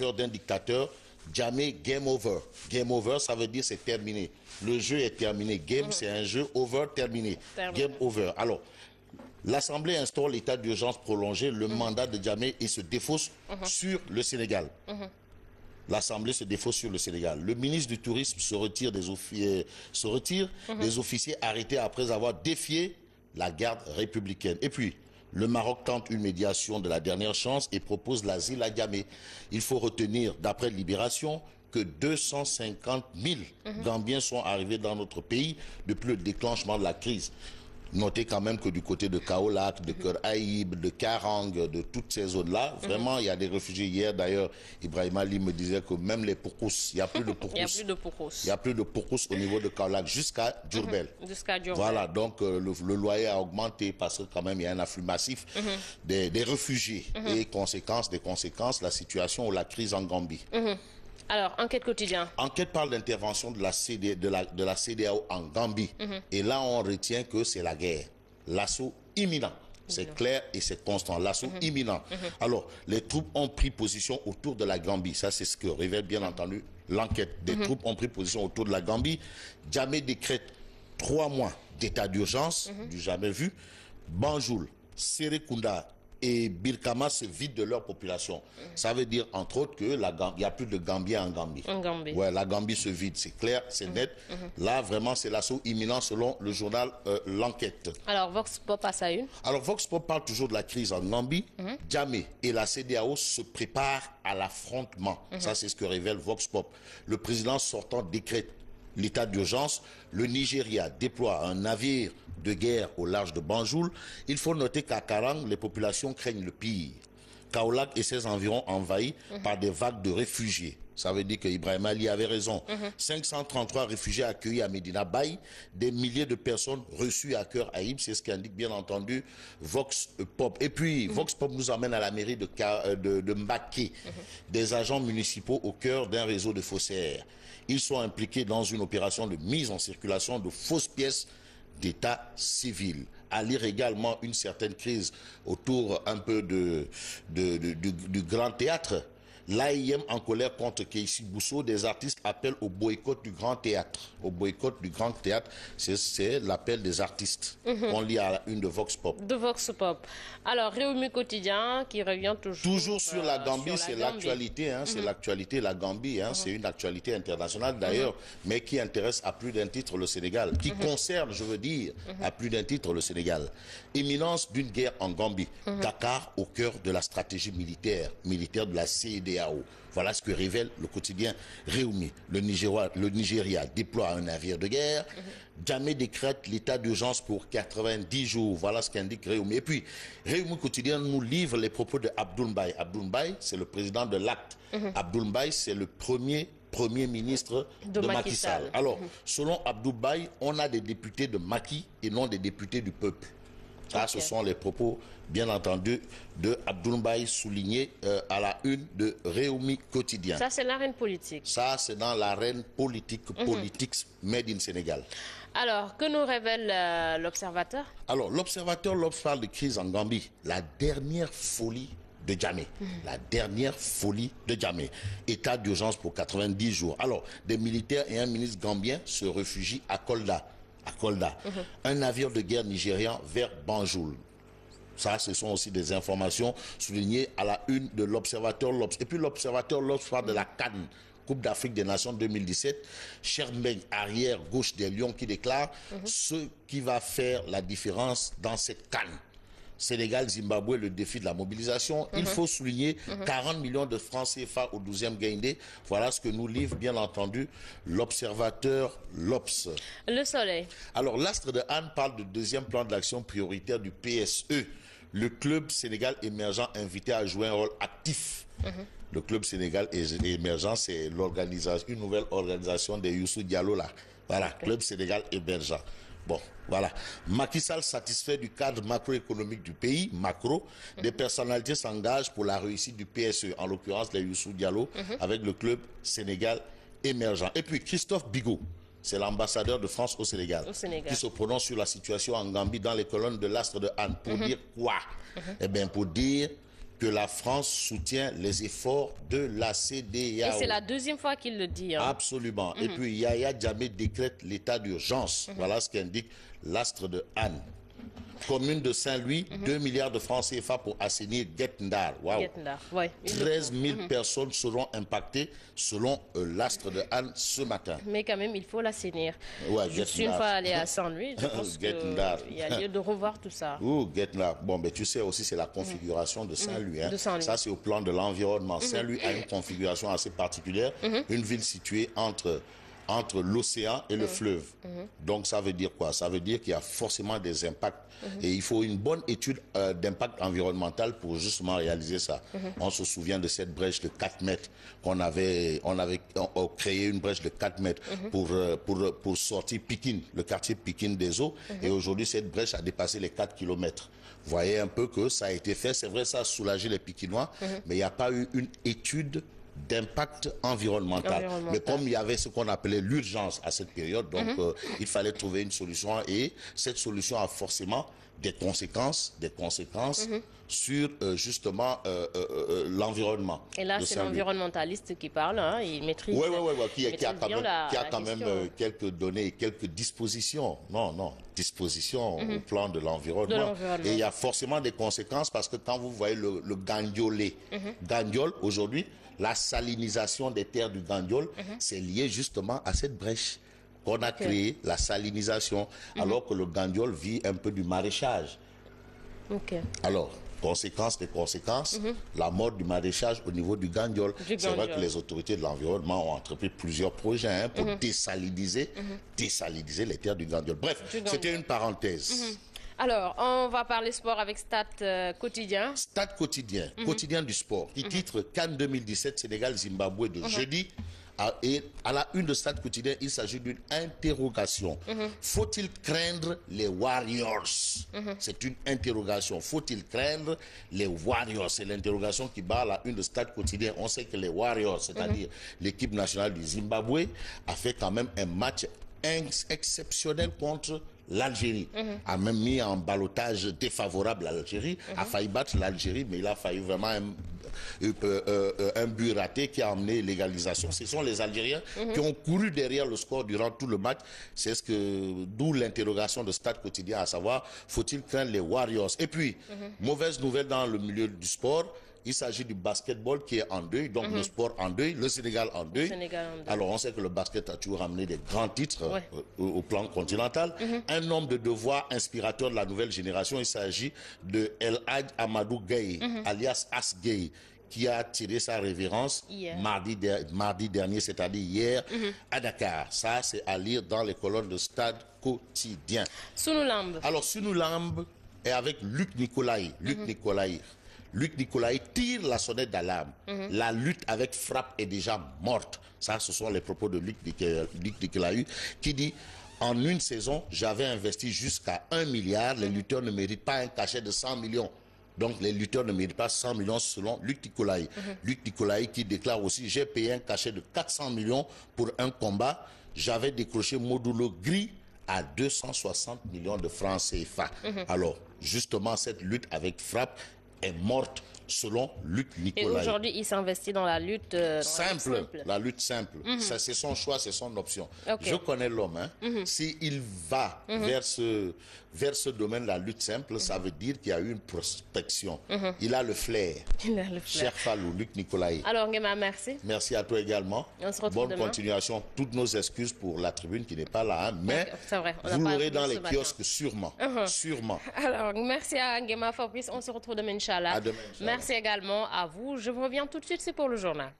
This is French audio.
heures d'un dictateur, jamais game over. Game over, ça veut dire c'est terminé. Le jeu est terminé. Game, c'est un jeu, over, terminé. Game over. Alors, l'Assemblée instaure l'état d'urgence prolongé, le mandat de Djamé et se défausse sur le Sénégal. L'Assemblée se défausse sur le Sénégal. Le ministre du Tourisme se retire des officiers arrêtés après avoir défié la garde républicaine. Et puis, le Maroc tente une médiation de la dernière chance et propose l'asile à Djamé. Il faut retenir, d'après Libération, que 250 000 Gambiens sont arrivés dans notre pays depuis le déclenchement de la crise. Notez quand même que du côté de Kaolack, de Keur Aïb, de Karang, de toutes ces zones-là, vraiment, il y a des réfugiés. Hier, d'ailleurs, Ibrahim Ali me disait que même les Poukous, il n'y a plus de Poukous. Il n'y a plus de Poukous. Il n'y a plus de Poukous au niveau de Kaolack jusqu'à Diourbel. Jusqu'à Diourbel. Voilà, donc le loyer a augmenté parce que quand même, il y a un afflux massif des réfugiés. Et des conséquences, la situation ou la crise en Gambie. Alors, enquête quotidien. Enquête parle d'intervention de la CEDEAO en Gambie. Et là, on retient que c'est la guerre. L'assaut imminent. C'est clair et c'est constant. L'assaut imminent. Alors, les troupes ont pris position autour de la Gambie. Ça, c'est ce que révèle bien entendu l'enquête. Des troupes ont pris position autour de la Gambie. Djamé décrète 3 mois d'état d'urgence, du jamais vu. Banjul, Serekunda et Birkama se vident de leur population. Ça veut dire, entre autres, que il n'y a plus de Gambiens en Gambie. Ouais, la Gambie se vide, c'est clair, c'est net. Là, vraiment, c'est l'assaut imminent selon le journal L'Enquête. Alors, Vox Pop passe à une. Alors, Vox Pop parle toujours de la crise en Gambie. Djamé et la CEDEAO se préparent à l'affrontement. Ça, c'est ce que révèle Vox Pop. Le président sortant décrète l'état d'urgence. Le Nigeria déploie un navire de guerre au large de Banjul. Il faut noter qu'à Karang, les populations craignent le pire. Kaolack et ses environs envahis par des vagues de réfugiés. Ça veut dire que Ibrahim Ali avait raison. 533 réfugiés accueillis à Medina Bay, des milliers de personnes reçues à Keur Aïb, c'est ce qu'indique bien entendu Vox Pop. Et puis, Vox Pop nous emmène à la mairie de Mbaké, des agents municipaux au cœur d'un réseau de faussaires. Ils sont impliqués dans une opération de mise en circulation de fausses pièces d'état civil. À lire également une certaine crise autour un peu du grand théâtre. L'AIM en colère contre Keïsi Bousso, des artistes appellent au boycott du grand théâtre. Au boycott du grand théâtre, c'est l'appel des artistes. On lit à la une de Vox Pop. De Vox Pop. Alors, Réumi Quotidien qui revient toujours sur la Gambie, c'est l'actualité. C'est l'actualité, la Gambie. C'est une actualité internationale d'ailleurs, mais qui intéresse à plus d'un titre le Sénégal. Qui concerne, je veux dire, à plus d'un titre le Sénégal. Imminence d'une guerre en Gambie. Dakar au cœur de la stratégie militaire de la CEDEAO. Voilà ce que révèle le quotidien Réumi. Le Nigeria déploie un navire de guerre. Djamé décrète l'état d'urgence pour 90 jours. Voilà ce qu'indique Réumi. Et puis, Réumi quotidien nous livre les propos de Abdoul Mbaye. Abdoul Mbaye, c'est le président de l'Acte. Abdoul Mbaye, c'est le premier ministre de Macky Sall. Alors, selon Abdoul Mbaye, on a des députés de Macky et non des députés du peuple. Ça, ce sont les propos, bien entendu, de Abdoul Mbaye soulignés à la une de Réumi Quotidien. Ça, c'est l'arène politique. Ça, c'est dans l'arène politique, made in Sénégal. Alors, que nous révèle l'Observateur? Alors, l'Observateur parle de crise en Gambie. La dernière folie de Djamé. La dernière folie de Djamé. État d'urgence pour 90 jours. Alors, des militaires et un ministre gambien se réfugient à Kolda. Un navire de guerre nigérian vers Banjul. Ça, ce sont aussi des informations soulignées à la une de l'Observateur L'Obs. Et puis l'Observateur L'Obs parle de la CAN, Coupe d'Afrique des Nations 2017. Cherbeng, arrière gauche des Lions, qui déclare ce qui va faire la différence dans cette CAN. Sénégal-Zimbabwe, le défi de la mobilisation. Il faut souligner 40 millions de francs CFA au 12e Gaïndé. Voilà ce que nous livre, bien entendu, l'Observateur L'Obs. Le Soleil. Alors, l'Astre de Anne parle du deuxième plan d'action prioritaire du PSE. Le club Sénégal émergent invité à jouer un rôle actif. Le club Sénégal émergent, c'est une nouvelle organisation de Youssou Diallo là. Voilà, club Sénégal émergent. Bon, voilà. Macky Sall satisfait du cadre macroéconomique du pays, des personnalités s'engagent pour la réussite du PSE, en l'occurrence les Youssou Diallo, avec le club Sénégal émergent. Et puis Christophe Bigot, c'est l'ambassadeur de France au Sénégal, qui se prononce sur la situation en Gambie dans les colonnes de l'Astre de Anne. Pour dire quoi? Eh bien, pour dire que la France soutient les efforts de la CEDEAO. Et c'est la deuxième fois qu'il le dit. Hein. Absolument. Et puis Yaya Jammeh décrète l'état d'urgence. Voilà ce qu'indique l'Astre de Anne. Commune de Saint-Louis, 2 milliards de francs CFA pour assainir Guet-Ndar. Wow. 13 000 personnes seront impactées selon l'Astre de Anne ce matin. Mais quand même, il faut l'assainir. Ouais, je suis une fois allé à Saint-Louis, je pense qu'il y a lieu de revoir tout ça. Guet-Ndar. Bon, mais tu sais aussi, c'est la configuration de Saint-Louis. Hein. Saint Ça, c'est au plan de l'environnement. Saint-Louis a une configuration assez particulière. Une ville située entre l'océan et le fleuve. Donc ça veut dire quoi? Ça veut dire qu'il y a forcément des impacts. Et il faut une bonne étude d'impact environnemental pour justement réaliser ça. On se souvient de cette brèche de 4 mètres qu'on avait créé une brèche de 4 mètres pour sortir Pikine, le quartier Pikine des eaux. Et aujourd'hui, cette brèche a dépassé les 4 kilomètres. Vous voyez un peu que ça a été fait. C'est vrai, ça a soulagé les Pikinois, mais il n'y a pas eu une étude d'impact environnemental. Mais comme il y avait ce qu'on appelait l'urgence à cette période, donc il fallait trouver une solution et cette solution a forcément des conséquences sur justement l'environnement. Et là, c'est l'environnementaliste qui parle, hein, il maîtrise. Oui, qui a quand même quelques données, quelques dispositions. Dispositions au plan de l'environnement. Et il y a forcément des conséquences parce que quand vous voyez le gandiolé, gandiol aujourd'hui, la salinisation des terres du Gandiol, c'est lié justement à cette brèche qu'on a créée, la salinisation, alors que le Gandiol vit un peu du maraîchage. Alors, conséquences des conséquences, la mort du maraîchage au niveau du Gandiol. C'est vrai que les autorités de l'environnement ont entrepris plusieurs projets pour désaliniser les terres du Gandiol. Bref, c'était une parenthèse. Alors, on va parler sport avec Stade Quotidien. Stade Quotidien, quotidien du sport, qui titre Cannes 2017 Sénégal-Zimbabwe de jeudi. Et à la une de Stade Quotidien, il s'agit d'une interrogation. Faut-il craindre les Warriors? C'est une interrogation. Faut-il craindre les Warriors? C'est l'interrogation qui bat la une de Stade Quotidien. On sait que les Warriors, c'est-à-dire l'équipe nationale du Zimbabwe, a fait quand même un match exceptionnel contre l'Algérie, a même mis en ballottage défavorable à l'Algérie, a failli battre l'Algérie, mais il a failli vraiment un but raté qui a amené l'égalisation. Ce sont les Algériens qui ont couru derrière le score durant tout le match. C'est d'où l'interrogation de Stade Quotidien, à savoir, faut-il craindre les Warriors? Et puis, mauvaise nouvelle dans le milieu du sport. Il s'agit du basketball qui est en deuil, donc le sport en deuil, le Sénégal en deuil. Alors on sait que le basket a toujours amené des grands titres au plan continental. Un homme de devoir inspirateur de la nouvelle génération, il s'agit de El Hadj Amadou Gueye, alias As Gueye, qui a tiré sa révérence mardi dernier, c'est-à-dire hier, à Dakar. Ça, c'est à lire dans les colonnes de Stade Quotidien. Sunu Lamb. Alors, Sunu Lamb est avec Luc Nicolaï. Luc Nicolaï tire la sonnette d'alarme. La lutte avec frappe est déjà morte. Ça, ce sont les propos de Luc Nicolaï qui dit: en une saison, j'avais investi jusqu'à 1 milliard. Les lutteurs ne méritent pas un cachet de 100 millions. Donc, les lutteurs ne méritent pas 100 millions selon Luc Nicolaï. Luc Nicolaï qui déclare aussi: j'ai payé un cachet de 400 millions pour un combat. J'avais décroché modulo gris à 260 millions de francs CFA. Alors, justement, cette lutte avec frappe est morte selon Luc Nicolaï. Et aujourd'hui, il s'investit dans la lutte simple. La lutte simple. C'est son choix, c'est son option. Je connais l'homme. S'il va vers ce domaine, la lutte simple, ça veut dire qu'il y a eu une prospection. Il a le flair. Cher Fallou, Luc Nicolaï. Alors, Nguema, merci. Merci à toi également. On se retrouve Bonne continuation. Toutes nos excuses pour la tribune qui n'est pas là, mais vrai, vous l'aurez dans les kiosques sûrement. Sûrement. Alors, merci à Nguema Fabrice. On se retrouve demain, Inch'Allah. À demain, Inch'Allah. Merci également à vous. Je vous reviens tout de suite, c'est pour le journal.